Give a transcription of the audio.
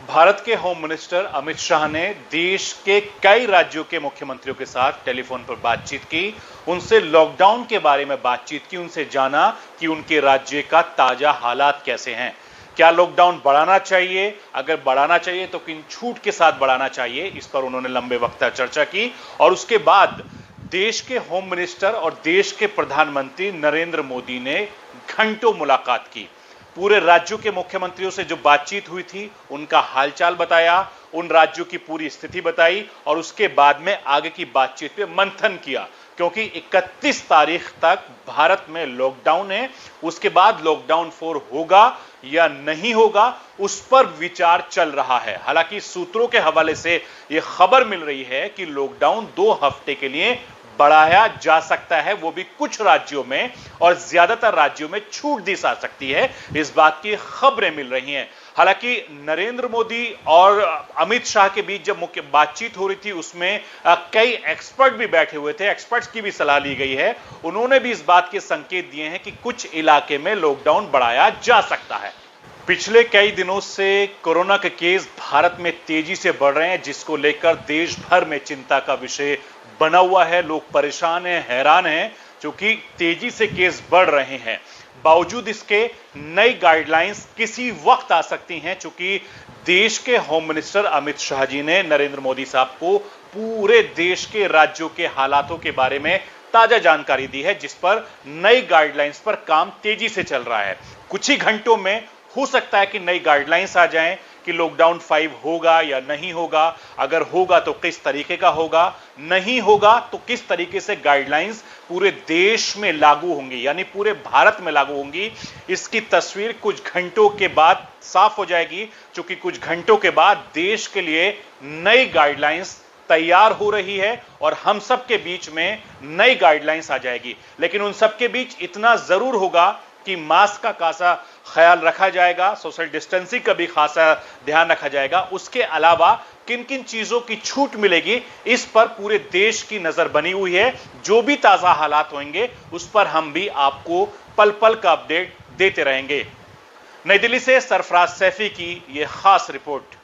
भारत के home minister Amit Shah ने देश के कई राज्यों के मुख्यमंत्रियों के साथ टेलीफोन पर बातचीत की, उनसे लॉकडाउन के बारे में बातचीत की, उनसे जाना कि उनके राज्य का ताजा हालात कैसे हैं। क्या लॉकडाउन बढ़ाना चाहिए? अगर बढ़ाना चाहिए तो किन छूट के साथ बढ़ाना चाहिए, इस पर उन्होंने लंबे वक्त तक चर्चा की। और उसके बाद देश के होम मिनिस्टर और देश के प्रधानमंत्री नरेंद्र मोदी ने घंटों मुलाकात की। पूरे राज्यों के मुख्यमंत्रियों से जो बातचीत हुई थी, उनका हालचाल बताया, उन राज्यों की पूरी स्थिति बताई और उसके बाद में आगे की बातचीत पे मंथन किया, क्योंकि 31 तारीख तक भारत में लॉकडाउन है। उसके बाद लॉकडाउन 4 होगा या नहीं होगा, उस पर विचार चल रहा है। हालांकि सूत्रों के हवाले से यह खबर मिल रही है कि लॉकडाउन 2 हफ्ते के लिए बढ़ाया जा सकता है, वो भी कुछ राज्यों में, और ज्यादातर राज्यों में छूट दी जा सकती है। इस बात की खबरें मिल रही हैं। हालांकि नरेंद्र मोदी और अमित शाह के बीच जब मुख्य बातचीत हो रही थी, उसमें कई एक्सपर्ट भी बैठे हुए थे, एक्सपर्ट्स की भी सलाह ली गई है। उन्होंने भी इस बात के संकेत दिए हैं कि कुछ इलाके में लॉकडाउन बढ़ाया जा सकता है। पिछले कई दिनों से कोरोना के केस भारत में तेजी से बढ़ रहे हैं, जिसको लेकर देश भर में चिंता का विषय बना हुआ है। लोग परेशान हैं, हैरान हैं, क्योंकि तेजी से केस बढ़ रहे हैं। बावजूद इसके नई गाइडलाइंस किसी वक्त आ सकती हैं, क्योंकि देश के होम मिनिस्टर अमित शाह जी ने नरेंद्र मोदी साहब को पूरे देश के राज्यों के हालातों के बारे में ताजा जानकारी दी है, जिस पर नई गाइडलाइंस पर काम तेजी से चल रहा है। कुछ ही घंटों में हो सकता है कि नई गाइडलाइंस आ जाएं कि लॉकडाउन 5 होगा या नहीं होगा। अगर होगा तो किस तरीके का होगा, नहीं होगा तो किस तरीके से गाइडलाइंस पूरे देश में लागू होंगी, यानी पूरे भारत में लागू होंगी। इसकी तस्वीर कुछ घंटों के बाद साफ हो जाएगी, क्योंकि कुछ घंटों के बाद देश के लिए नई गाइडलाइंस तैयार हो रही है और हम सब के बीच में नई गाइडलाइंस आ जाएगी। लेकिन उन सब के बीच इतना जरूर होगा कि मास्क का खासा ख्याल रखा जाएगा, सोशल डिस्टेंसिंग का भी खासा ध्यान रखा जाएगा। उसके अलावा किन किन चीजों की छूट मिलेगी, इस पर पूरे देश की नजर बनी हुई है। जो भी ताजा हालात होंगे, उस पर हम भी आपको पल पल का अपडेट देते रहेंगे। नई दिल्ली से सरफराज सैफी की यह खास रिपोर्ट।